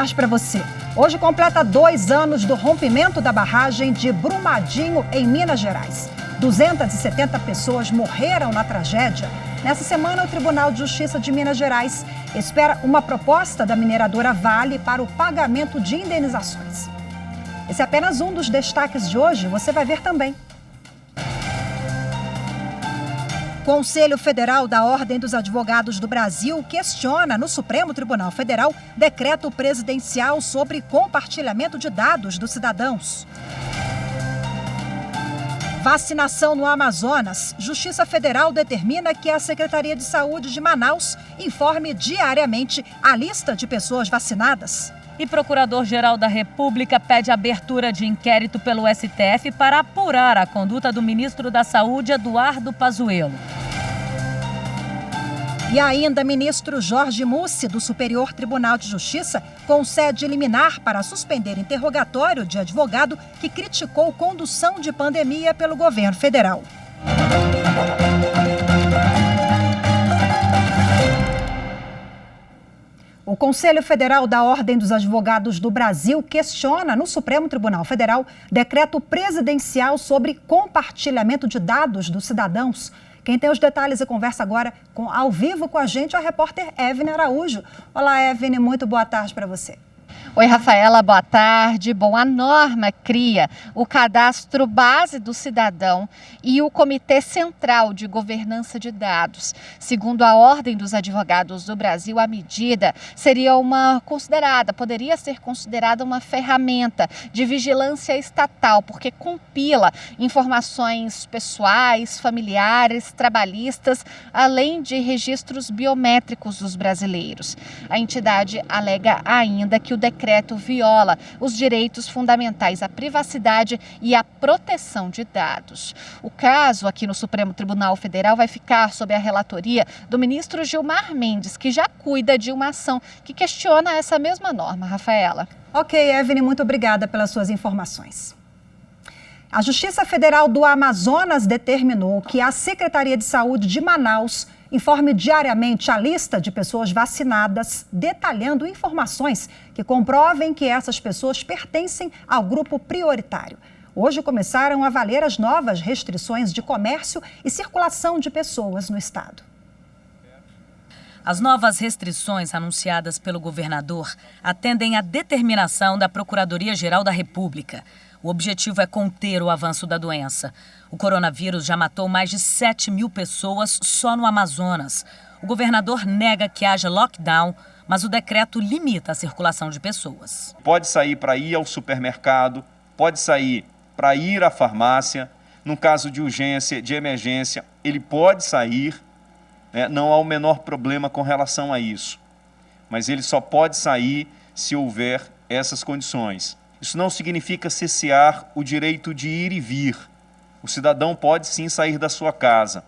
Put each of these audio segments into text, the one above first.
tarde para você. Hoje completa 2 anos do rompimento da barragem de Brumadinho, em Minas Gerais. 270 pessoas morreram na tragédia. Nessa semana, o Tribunal de Justiça de Minas Gerais espera uma proposta da mineradora Vale para o pagamento de indenizações. Esse é apenas um dos destaques de hoje, você vai ver também. O Conselho Federal da Ordem dos Advogados do Brasil questiona no Supremo Tribunal Federal decreto presidencial sobre compartilhamento de dados dos cidadãos. Vacinação no Amazonas. Justiça Federal determina que a Secretaria de Saúde de Manaus informe diariamente a lista de pessoas vacinadas. E Procurador-Geral da República pede abertura de inquérito pelo STF para apurar a conduta do ministro da Saúde, Eduardo Pazuello. E ainda, ministro Jorge Mussi, do Superior Tribunal de Justiça, concede liminar para suspender interrogatório de advogado que criticou condução de pandemia pelo governo federal. O Conselho Federal da Ordem dos Advogados do Brasil questiona no Supremo Tribunal Federal decreto presidencial sobre compartilhamento de dados dos cidadãos. Quem tem os detalhes e conversa agora ao vivo com a gente é a repórter Evne Araújo. Olá, Evne, muito boa tarde para você. Oi, Rafaela, boa tarde. Bom, a norma cria o cadastro base do cidadão e o Comitê Central de Governança de Dados. Segundo a Ordem dos Advogados do Brasil, a medida poderia ser considerada uma ferramenta de vigilância estatal, porque compila informações pessoais, familiares, trabalhistas, além de registros biométricos dos brasileiros. A entidade alega ainda que o decreto viola os direitos fundamentais à privacidade e à proteção de dados. O caso aqui no Supremo Tribunal Federal vai ficar sob a relatoria do ministro Gilmar Mendes, que já cuida de uma ação que questiona essa mesma norma, Rafaela. Ok, Evne, muito obrigada pelas suas informações. A Justiça Federal do Amazonas determinou que a Secretaria de Saúde de Manaus informe diariamente a lista de pessoas vacinadas, detalhando informações que comprovem que essas pessoas pertencem ao grupo prioritário. Hoje começaram a valer as novas restrições de comércio e circulação de pessoas no estado. As novas restrições anunciadas pelo governador atendem à determinação da Procuradoria-Geral da República. O objetivo é conter o avanço da doença. O coronavírus já matou mais de 7 mil pessoas só no Amazonas. O governador nega que haja lockdown, mas o decreto limita a circulação de pessoas. Pode sair para ir ao supermercado, pode sair para ir à farmácia. No caso de urgência, de emergência, ele pode sair, né? Não há o menor problema com relação a isso. Mas ele só pode sair se houver essas condições. Isso não significa cessear o direito de ir e vir. O cidadão pode sim sair da sua casa,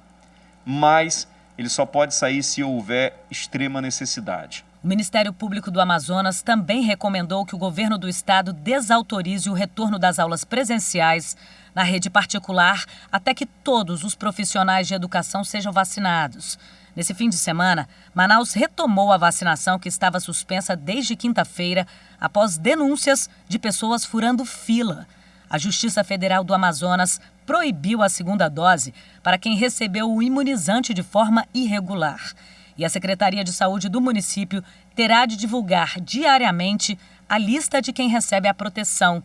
mas ele só pode sair se houver extrema necessidade. O Ministério Público do Amazonas também recomendou que o governo do estado desautorize o retorno das aulas presenciais na rede particular até que todos os profissionais de educação sejam vacinados. Nesse fim de semana, Manaus retomou a vacinação que estava suspensa desde quinta-feira, após denúncias de pessoas furando fila. A Justiça Federal do Amazonas proibiu a segunda dose para quem recebeu o imunizante de forma irregular. E a Secretaria de Saúde do município terá de divulgar diariamente a lista de quem recebe a proteção.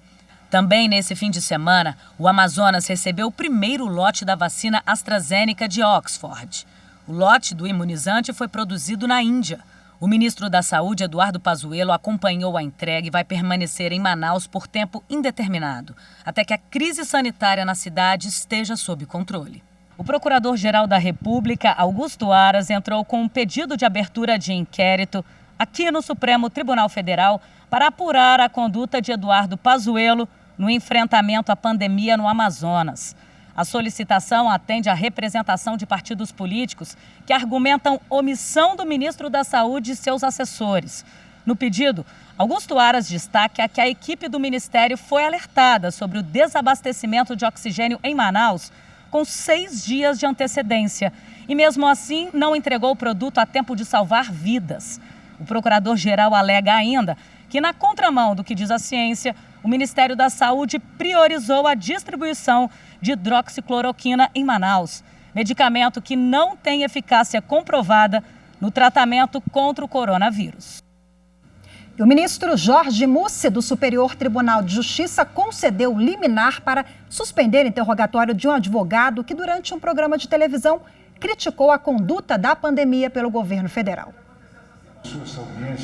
Também nesse fim de semana, o Amazonas recebeu o primeiro lote da vacina AstraZeneca de Oxford. O lote do imunizante foi produzido na Índia. O ministro da Saúde, Eduardo Pazuello, acompanhou a entrega e vai permanecer em Manaus por tempo indeterminado, até que a crise sanitária na cidade esteja sob controle. O Procurador-Geral da República, Augusto Aras, entrou com um pedido de abertura de inquérito aqui no Supremo Tribunal Federal para apurar a conduta de Eduardo Pazuello no enfrentamento à pandemia no Amazonas. A solicitação atende à representação de partidos políticos que argumentam omissão do ministro da Saúde e seus assessores. No pedido, Augusto Aras destaca que a equipe do Ministério foi alertada sobre o desabastecimento de oxigênio em Manaus com 6 dias de antecedência e, mesmo assim, não entregou o produto a tempo de salvar vidas. O procurador-geral alega ainda que, na contramão do que diz a ciência, o Ministério da Saúde priorizou a distribuição de hidroxicloroquina em Manaus, medicamento que não tem eficácia comprovada no tratamento contra o coronavírus. E o ministro Jorge Mussi, do Superior Tribunal de Justiça, concedeu liminar para suspender interrogatório de um advogado que, durante um programa de televisão, criticou a conduta da pandemia pelo governo federal.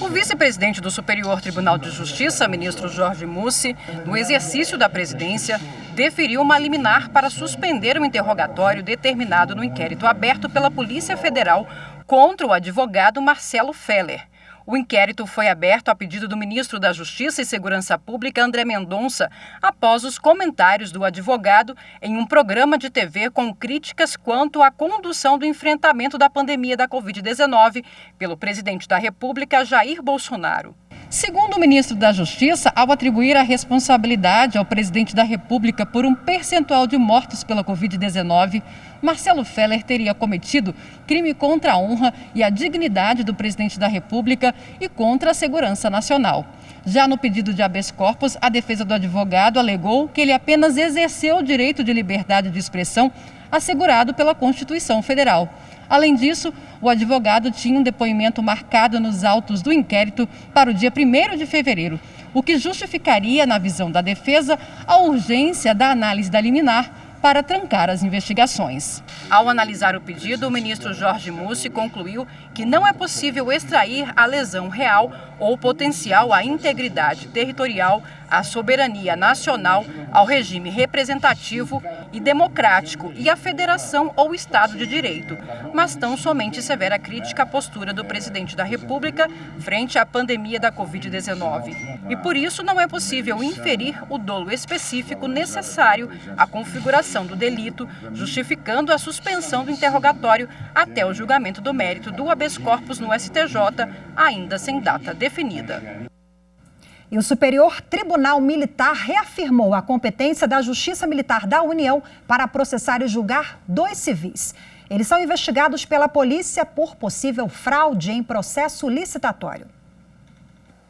O vice-presidente do Superior Tribunal de Justiça, ministro Jorge Mussi, no exercício da presidência, deferiu uma liminar para suspender um interrogatório determinado no inquérito aberto pela Polícia Federal contra o advogado Marcelo Feller. O inquérito foi aberto a pedido do ministro da Justiça e Segurança Pública, André Mendonça, após os comentários do advogado em um programa de TV com críticas quanto à condução do enfrentamento da pandemia da Covid-19 pelo presidente da República, Jair Bolsonaro. Segundo o ministro da Justiça, ao atribuir a responsabilidade ao presidente da República por um percentual de mortos pela Covid-19, Marcelo Feller teria cometido crime contra a honra e a dignidade do presidente da República e contra a segurança nacional. Já no pedido de habeas corpus, a defesa do advogado alegou que ele apenas exerceu o direito de liberdade de expressão assegurado pela Constituição Federal. Além disso, o advogado tinha um depoimento marcado nos autos do inquérito para o dia 1º de fevereiro, o que justificaria, na visão da defesa, a urgência da análise da liminar para trancar as investigações. Ao analisar o pedido, o ministro Jorge Mussi concluiu que não é possível extrair a lesão real ou potencial à integridade territorial, à soberania nacional, ao regime representativo e democrático e à federação ou Estado de Direito, mas tão somente severa crítica à postura do presidente da República frente à pandemia da Covid-19. E por isso não é possível inferir o dolo específico necessário à configuração do delito, justificando a suspensão do interrogatório até o julgamento do mérito do habeas corpus no STJ, ainda sem data definida. E o Superior Tribunal Militar reafirmou a competência da Justiça Militar da União para processar e julgar 2 civis. Eles são investigados pela polícia por possível fraude em processo licitatório.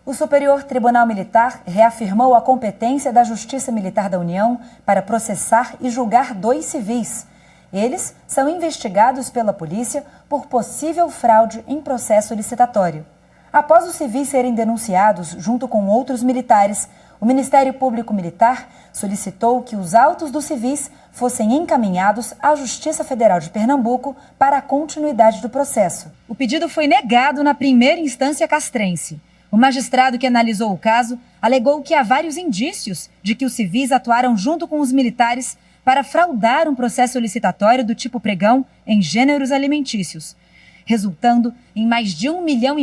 O Superior Tribunal Militar reafirmou a competência da Justiça Militar da União para processar e julgar 2 civis. Eles são investigados pela polícia por possível fraude em processo licitatório. Após os civis serem denunciados junto com outros militares, o Ministério Público Militar solicitou que os autos dos civis fossem encaminhados à Justiça Federal de Pernambuco para a continuidade do processo. O pedido foi negado na primeira instância castrense. O magistrado que analisou o caso alegou que há vários indícios de que os civis atuaram junto com os militares para fraudar um processo licitatório do tipo pregão em gêneros alimentícios, resultando em mais de R$1,5 milhão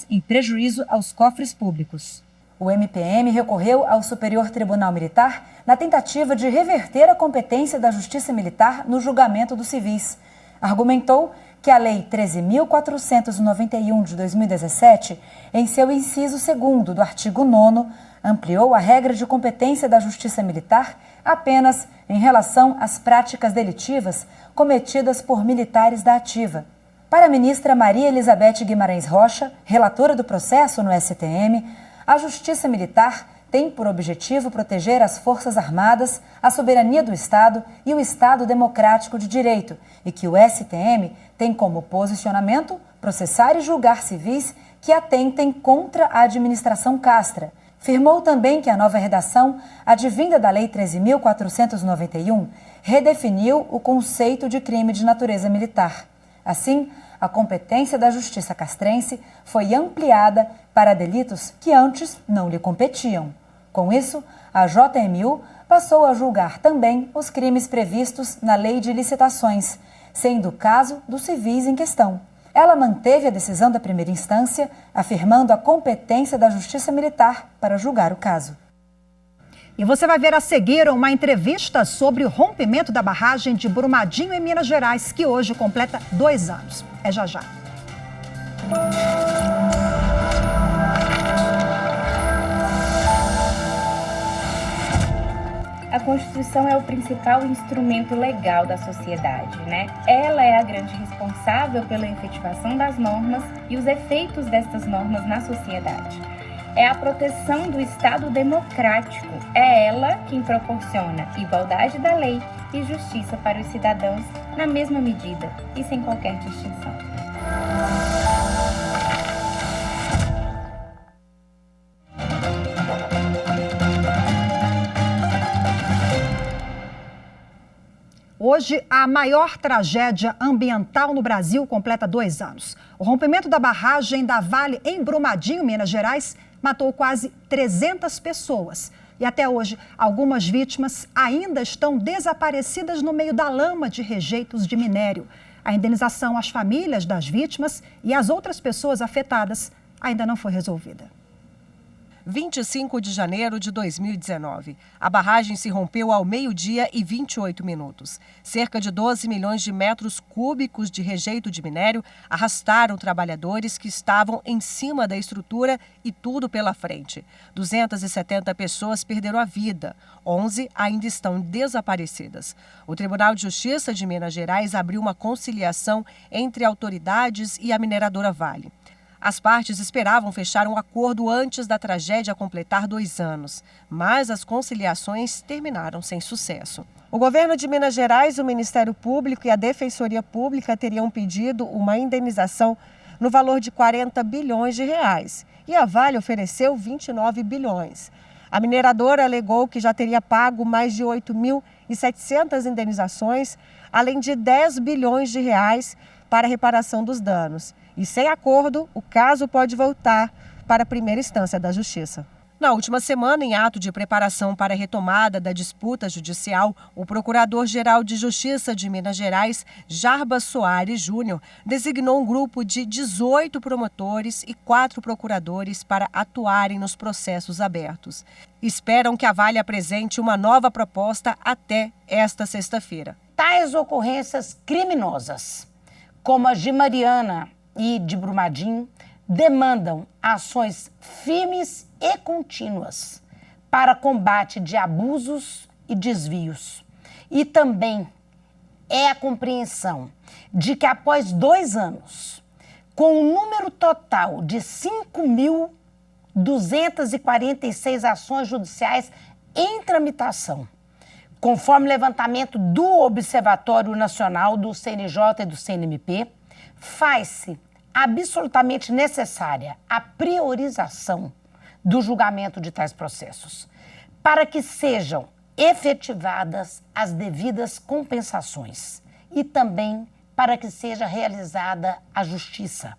em prejuízo aos cofres públicos. O MPM recorreu ao Superior Tribunal Militar na tentativa de reverter a competência da Justiça Militar no julgamento dos civis. Argumentou que a Lei 13.491 de 2017, em seu inciso 2º do artigo 9º, ampliou a regra de competência da Justiça Militar apenas em relação às práticas delitivas cometidas por militares da ativa. Para a ministra Maria Elizabeth Guimarães Rocha, relatora do processo no STM, a Justiça Militar tem por objetivo proteger as Forças Armadas, a soberania do Estado e o Estado democrático de direito, e que o STM tem como posicionamento processar e julgar civis que atentem contra a administração castra. Afirmou também que a nova redação, advinda da Lei 13.491, redefiniu o conceito de crime de natureza militar. Assim, a competência da Justiça castrense foi ampliada para delitos que antes não lhe competiam. Com isso, a JMU passou a julgar também os crimes previstos na Lei de Licitações, sendo o caso dos civis em questão. Ela manteve a decisão da primeira instância, afirmando a competência da Justiça Militar para julgar o caso. E você vai ver a seguir uma entrevista sobre o rompimento da barragem de Brumadinho, em Minas Gerais, que hoje completa 2 anos. É já já. A Constituição é o principal instrumento legal da sociedade, né? Ela é a grande responsável pela efetivação das normas e os efeitos destas normas na sociedade. é a proteção do Estado democrático. É ela quem proporciona igualdade da lei e justiça para os cidadãos na mesma medida e sem qualquer distinção. Hoje, a maior tragédia ambiental no Brasil completa 2 anos. O rompimento da barragem da Vale em Brumadinho, Minas Gerais, matou quase 300 pessoas. E até hoje, algumas vítimas ainda estão desaparecidas no meio da lama de rejeitos de minério. A indenização às famílias das vítimas e às outras pessoas afetadas ainda não foi resolvida. 25 de janeiro de 2019. A barragem se rompeu ao 12h28. Cerca de 12 milhões de metros cúbicos de rejeito de minério arrastaram trabalhadores que estavam em cima da estrutura e tudo pela frente. 270 pessoas perderam a vida. 11 ainda estão desaparecidas. O Tribunal de Justiça de Minas Gerais abriu uma conciliação entre autoridades e a mineradora Vale. As partes esperavam fechar um acordo antes da tragédia completar 2 anos, mas as conciliações terminaram sem sucesso. O governo de Minas Gerais, o Ministério Público e a Defensoria Pública teriam pedido uma indenização no valor de 40 bilhões de reais e a Vale ofereceu 29 bilhões. A mineradora alegou que já teria pago mais de 8.700 indenizações, além de 10 bilhões de reais para a reparação dos danos. E sem acordo, o caso pode voltar para a primeira instância da Justiça. Na última semana, em ato de preparação para a retomada da disputa judicial, o Procurador-Geral de Justiça de Minas Gerais, Jarbas Soares Júnior, designou um grupo de 18 promotores e 4 procuradores para atuarem nos processos abertos. Esperam que a Vale apresente uma nova proposta até esta sexta-feira. Tais ocorrências criminosas, como as de Mariana e de Brumadinho, demandam ações firmes e contínuas para combate de abusos e desvios. E também é a compreensão de que após 2 anos, com um número total de 5.246 ações judiciais em tramitação, conforme levantamento do Observatório Nacional do CNJ e do CNMP, faz-se absolutamente necessária a priorização do julgamento de tais processos, para que sejam efetivadas as devidas compensações e também para que seja realizada a justiça.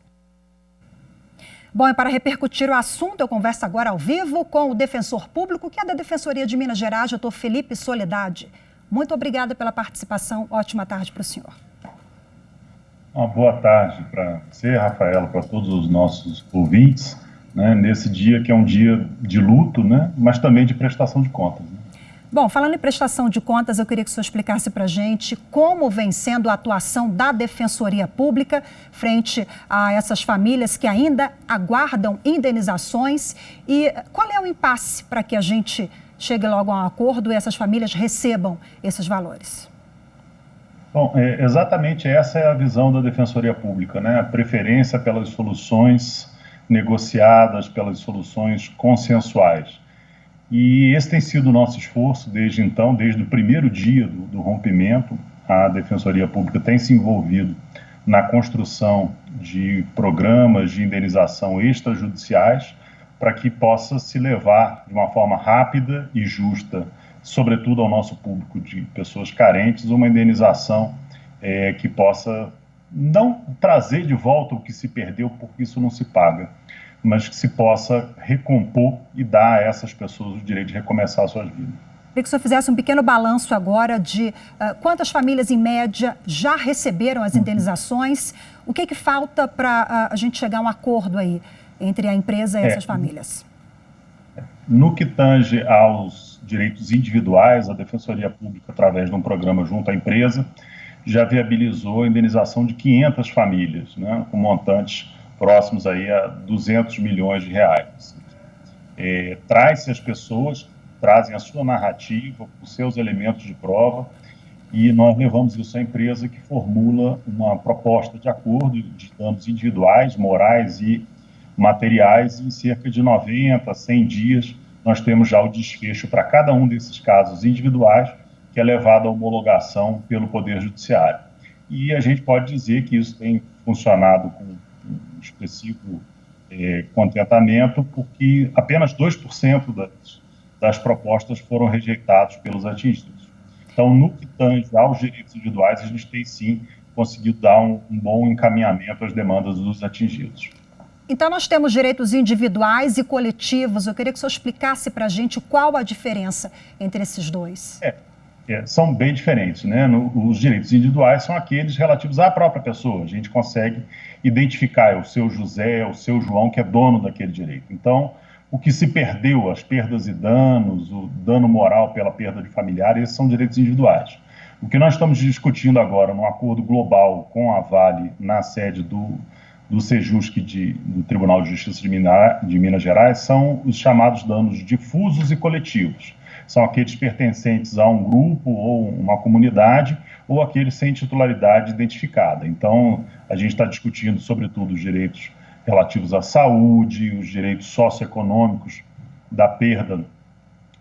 Bom, e para repercutir o assunto, eu converso agora ao vivo com o defensor público, que é da Defensoria de Minas Gerais, doutor Felipe Soledade. Muito obrigada pela participação. Ótima tarde para o senhor. Uma boa tarde para você, Rafaela, para todos os nossos ouvintes, né, nesse dia que é um dia de luto, né, mas também de prestação de contas. Né? Bom, falando em prestação de contas, eu queria que o senhor explicasse para a gente como vem sendo a atuação da Defensoria Pública frente a essas famílias que ainda aguardam indenizações e qual é o impasse para que a gente chegue logo a um acordo e essas famílias recebam esses valores. Bom, exatamente essa é a visão da Defensoria Pública, né? A preferência pelas soluções negociadas, pelas soluções consensuais. E esse tem sido o nosso esforço desde então, desde o primeiro dia do rompimento. A Defensoria Pública tem se envolvido na construção de programas de indenização extrajudiciais para que possa se levar de uma forma rápida e justa, sobretudo ao nosso público de pessoas carentes, uma indenização que possa não trazer de volta o que se perdeu, porque isso não se paga, mas que se possa recompor e dar a essas pessoas o direito de recomeçar suas vidas. Queria que o senhor fizesse um pequeno balanço agora de quantas famílias, em média, já receberam as indenizações, o que falta para a gente chegar a um acordo aí entre a empresa e essas famílias? No que tange aos direitos individuais, a Defensoria Pública, através de um programa junto à empresa, já viabilizou a indenização de 500 famílias, né, com montantes próximos aí a 200 milhões de reais. Traz-se as pessoas, trazem a sua narrativa, os seus elementos de prova, e nós levamos isso à empresa que formula uma proposta de acordo de danos individuais, morais e materiais, e em cerca de 90, 100 dias, nós temos já o desfecho para cada um desses casos individuais, que é levado à homologação pelo Poder Judiciário. E a gente pode dizer que isso tem funcionado com um expressivo contentamento, porque apenas 2% das propostas foram rejeitados pelos atingidos. Então, no que tange aos direitos individuais, a gente tem sim conseguido dar um bom encaminhamento às demandas dos atingidos. Então, nós temos direitos individuais e coletivos. Eu queria que o senhor explicasse para a gente qual a diferença entre esses dois. São bem diferentes, né? Os direitos individuais são aqueles relativos à própria pessoa. A gente consegue identificar o seu José, o seu João, que é dono daquele direito. Então, o que se perdeu, as perdas e danos, o dano moral pela perda de familiar, esses são direitos individuais. O que nós estamos discutindo agora, num acordo global com a Vale, na sede do Sejusc, do Tribunal de Justiça de Minas Gerais, são os chamados danos difusos e coletivos. São aqueles pertencentes a um grupo ou uma comunidade, ou aqueles sem titularidade identificada. Então, a gente está discutindo, sobretudo, os direitos relativos à saúde, os direitos socioeconômicos da perda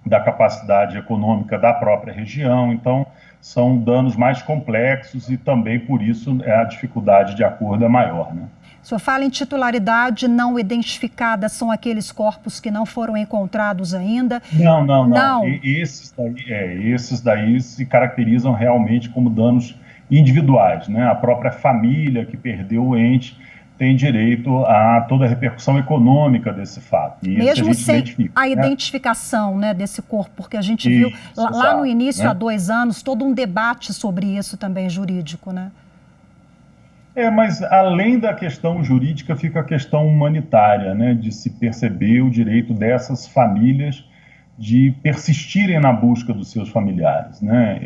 da capacidade econômica da própria região. Então, são danos mais complexos e também, por isso, a dificuldade de acordo é maior, né? O senhor fala em titularidade não identificada, são aqueles corpos que não foram encontrados ainda? Não. Esses daí se caracterizam realmente como danos individuais, né? A própria família que perdeu o ente tem direito a toda a repercussão econômica desse fato. E mesmo sem a identificação, né, desse corpo, porque a gente viu lá no início, né, há 2 anos, todo um debate sobre isso também jurídico, né? Mas além da questão jurídica, fica a questão humanitária, né, de se perceber o direito dessas famílias de persistirem na busca dos seus familiares, né?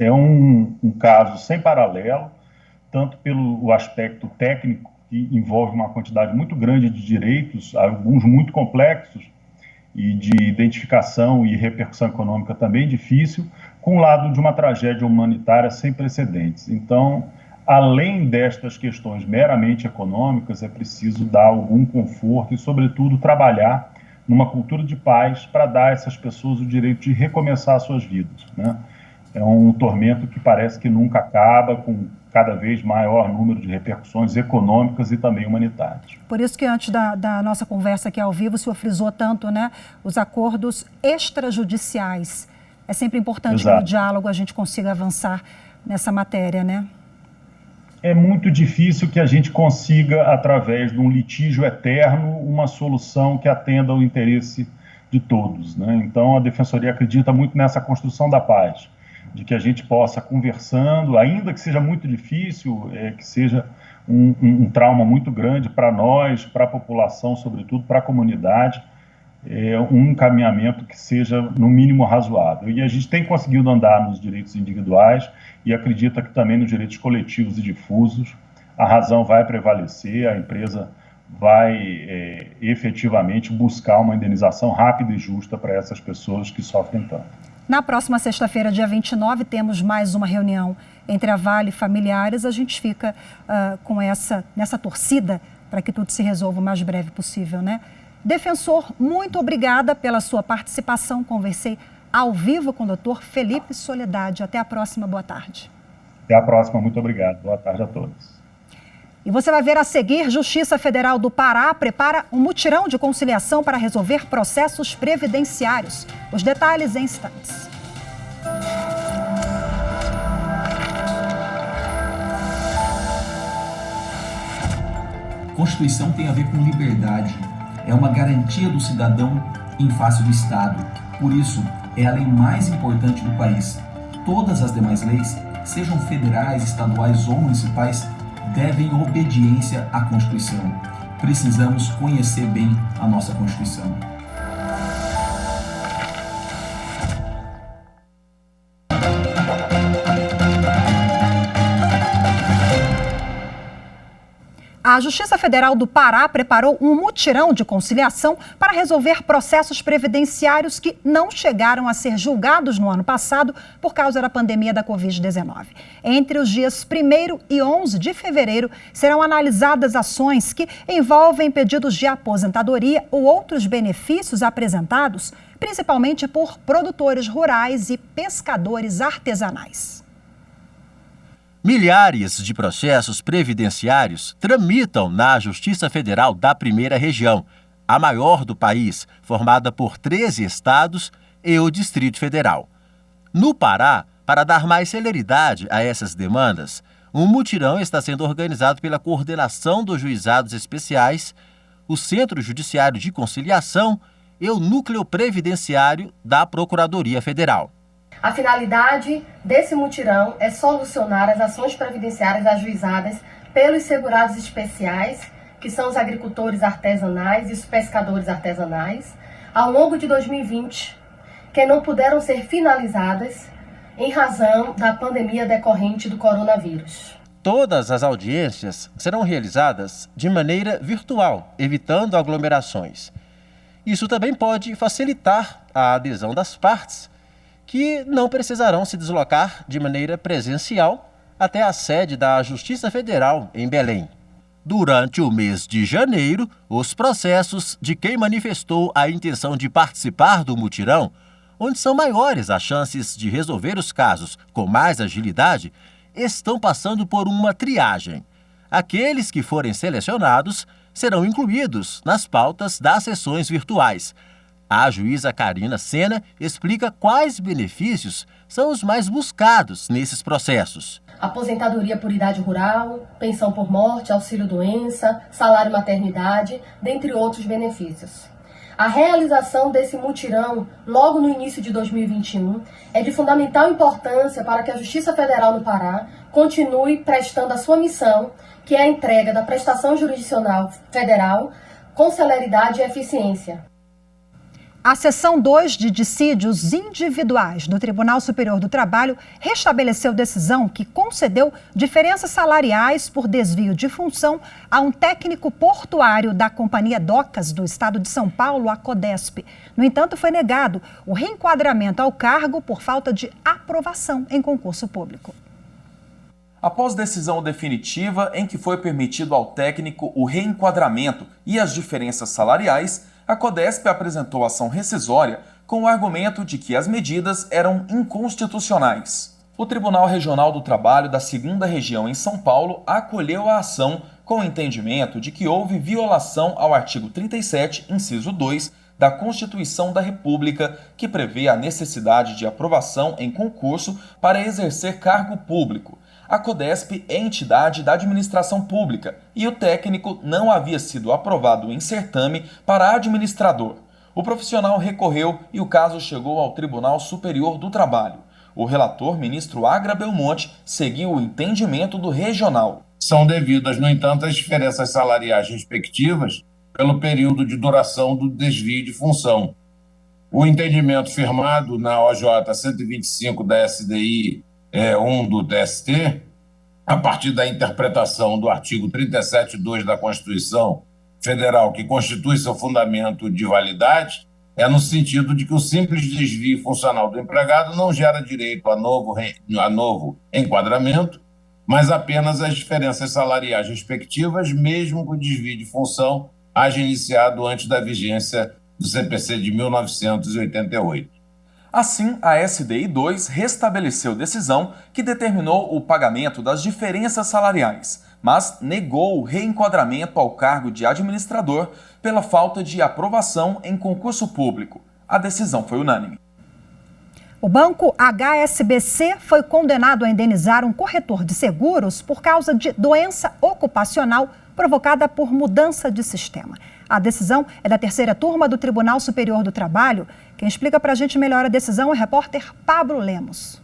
É um caso sem paralelo, tanto pelo aspecto técnico, que envolve uma quantidade muito grande de direitos, alguns muito complexos, e de identificação e repercussão econômica também difícil, com o lado de uma tragédia humanitária sem precedentes. Então, além destas questões meramente econômicas, é preciso dar algum conforto e, sobretudo, trabalhar numa cultura de paz para dar a essas pessoas o direito de recomeçar suas vidas, né? É um tormento que parece que nunca acaba, com cada vez maior número de repercussões econômicas e também humanitárias. Por isso que antes da nossa conversa aqui ao vivo, o senhor frisou tanto, né, os acordos extrajudiciais. É sempre importante que no diálogo a gente consiga avançar nessa matéria, né? É muito difícil que a gente consiga, através de um litígio eterno, uma solução que atenda ao interesse de todos, né? Então, a Defensoria acredita muito nessa construção da paz, de que a gente possa, conversando, ainda que seja muito difícil, que seja um trauma muito grande para nós, para a população, sobretudo para a comunidade, um encaminhamento que seja, no mínimo, razoável. E a gente tem conseguido andar nos direitos individuais e acredita que também nos direitos coletivos e difusos a razão vai prevalecer, a empresa vai efetivamente buscar uma indenização rápida e justa para essas pessoas que sofrem tanto. Na próxima sexta-feira, dia 29, temos mais uma reunião entre a Vale e familiares. A gente fica nessa torcida para que tudo se resolva o mais breve possível, né? Defensor, muito obrigada pela sua participação. Conversei ao vivo com o doutor Felipe Soledade. Até a próxima, boa tarde. Até a próxima, muito obrigado. Boa tarde a todos. E você vai ver a seguir, Justiça Federal do Pará prepara um mutirão de conciliação para resolver processos previdenciários. Os detalhes em instantes. Constituição tem a ver com liberdade. É uma garantia do cidadão em face do Estado. Por isso, é a lei mais importante do país. Todas as demais leis, sejam federais, estaduais ou municipais, devem obediência à Constituição. Precisamos conhecer bem a nossa Constituição. A A Justiça Federal do Pará preparou um mutirão de conciliação para resolver processos previdenciários que não chegaram a ser julgados no ano passado por causa da pandemia da Covid-19. Entre os dias 1º e 11 de fevereiro, serão analisadas ações que envolvem pedidos de aposentadoria ou outros benefícios apresentados, principalmente por produtores rurais e pescadores artesanais. Milhares de processos previdenciários tramitam na Justiça Federal da Primeira Região, a maior do país, formada por 13 estados e o Distrito Federal. No Pará, para dar mais celeridade a essas demandas, um mutirão está sendo organizado pela Coordenação dos Juizados Especiais, o Centro Judiciário de Conciliação e o Núcleo Previdenciário da Procuradoria Federal. A finalidade desse mutirão é solucionar as ações previdenciárias ajuizadas pelos segurados especiais, que são os agricultores artesanais e os pescadores artesanais, ao longo de 2020, que não puderam ser finalizadas em razão da pandemia decorrente do coronavírus. Todas as audiências serão realizadas de maneira virtual, evitando aglomerações. Isso também pode facilitar a adesão das partes, que não precisarão se deslocar de maneira presencial até a sede da Justiça Federal em Belém. Durante o mês de janeiro, os processos de quem manifestou a intenção de participar do mutirão, onde são maiores as chances de resolver os casos com mais agilidade, estão passando por uma triagem. Aqueles que forem selecionados serão incluídos nas pautas das sessões virtuais. A juíza Karina Sena explica quais benefícios são os mais buscados nesses processos. Aposentadoria por idade rural, pensão por morte, auxílio-doença, salário-maternidade, dentre outros benefícios. A realização desse mutirão, logo no início de 2021, é de fundamental importância para que a Justiça Federal no Pará continue prestando a sua missão, que é a entrega da prestação jurisdicional federal com celeridade e eficiência. A seção 2 de dissídios individuais do Tribunal Superior do Trabalho restabeleceu decisão que concedeu diferenças salariais por desvio de função a um técnico portuário da Companhia Docas do Estado de São Paulo, a Codesp. No entanto, foi negado o reenquadramento ao cargo por falta de aprovação em concurso público. Após decisão definitiva em que foi permitido ao técnico o reenquadramento e as diferenças salariais, a Codesp apresentou ação rescisória com o argumento de que as medidas eram inconstitucionais. O Tribunal Regional do Trabalho da 2ª Região em São Paulo acolheu a ação com o entendimento de que houve violação ao artigo 37, inciso 2, da Constituição da República, que prevê a necessidade de aprovação em concurso para exercer cargo público. A Codesp é entidade da administração pública e o técnico não havia sido aprovado em certame para administrador. O profissional recorreu e o caso chegou ao Tribunal Superior do Trabalho. O relator, ministro Agra Belmonte, seguiu o entendimento do regional. São devidas, no entanto, as diferenças salariais respectivas pelo período de duração do desvio de função. O entendimento firmado na OJ 125 da SDI 1 do TST, a partir da interpretação do artigo 37.2 da Constituição Federal, que constitui seu fundamento de validade, é no sentido de que o simples desvio funcional do empregado não gera direito a novo enquadramento, mas apenas as diferenças salariais respectivas, mesmo que o desvio de função haja iniciado antes da vigência do CPC de 1988. Assim, a SDI 2 restabeleceu decisão que determinou o pagamento das diferenças salariais, mas negou o reenquadramento ao cargo de administrador pela falta de aprovação em concurso público. A decisão foi unânime. O banco HSBC foi condenado a indenizar um corretor de seguros por causa de doença ocupacional provocada por mudança de sistema. A decisão é da 3ª turma do Tribunal Superior do Trabalho. Quem explica para a gente melhor a decisão é o repórter Pablo Lemos.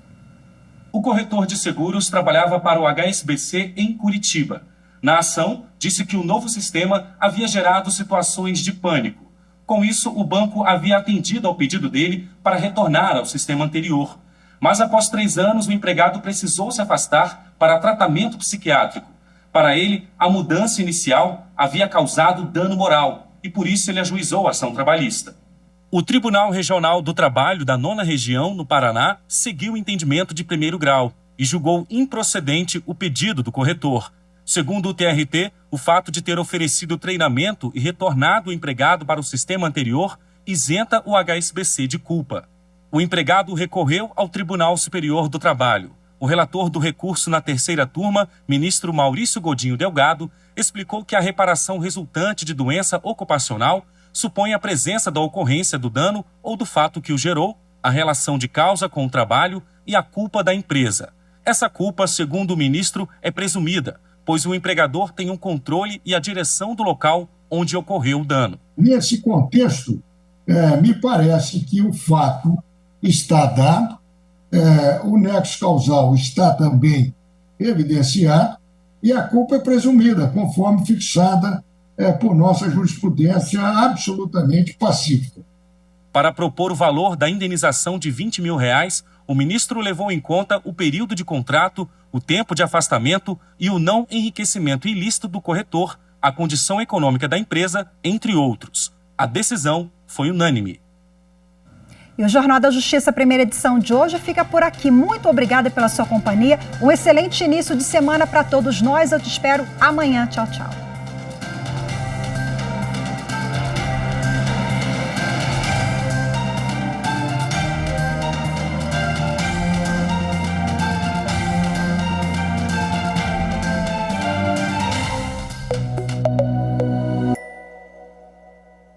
O corretor de seguros trabalhava para o HSBC em Curitiba. Na ação, disse que o novo sistema havia gerado situações de pânico. Com isso, o banco havia atendido ao pedido dele para retornar ao sistema anterior. Mas após 3 anos, o empregado precisou se afastar para tratamento psiquiátrico. Para ele, a mudança inicial havia causado dano moral e por isso ele ajuizou a ação trabalhista. O Tribunal Regional do Trabalho da 9ª Região, no Paraná, seguiu o entendimento de primeiro grau e julgou improcedente o pedido do corretor. Segundo o TRT, o fato de ter oferecido treinamento e retornado o empregado para o sistema anterior isenta o HSBC de culpa. O empregado recorreu ao Tribunal Superior do Trabalho. O relator do recurso na 3ª turma, ministro Maurício Godinho Delgado, explicou que a reparação resultante de doença ocupacional supõe a presença da ocorrência do dano ou do fato que o gerou, a relação de causa com o trabalho e a culpa da empresa. Essa culpa, segundo o ministro, é presumida, pois o empregador tem um controle e a direção do local onde ocorreu o dano. Nesse contexto, me parece que o fato está dado, o nexo causal está também evidenciado e a culpa é presumida, conforme fixada por nossa jurisprudência absolutamente pacífica. Para propor o valor da indenização de R$20 mil, o ministro levou em conta o período de contrato, o tempo de afastamento e o não enriquecimento ilícito do corretor, a condição econômica da empresa, entre outros. A decisão foi unânime. E o Jornal da Justiça, primeira edição de hoje, fica por aqui. Muito obrigada pela sua companhia. Um excelente início de semana para todos nós. Eu te espero amanhã. Tchau, tchau.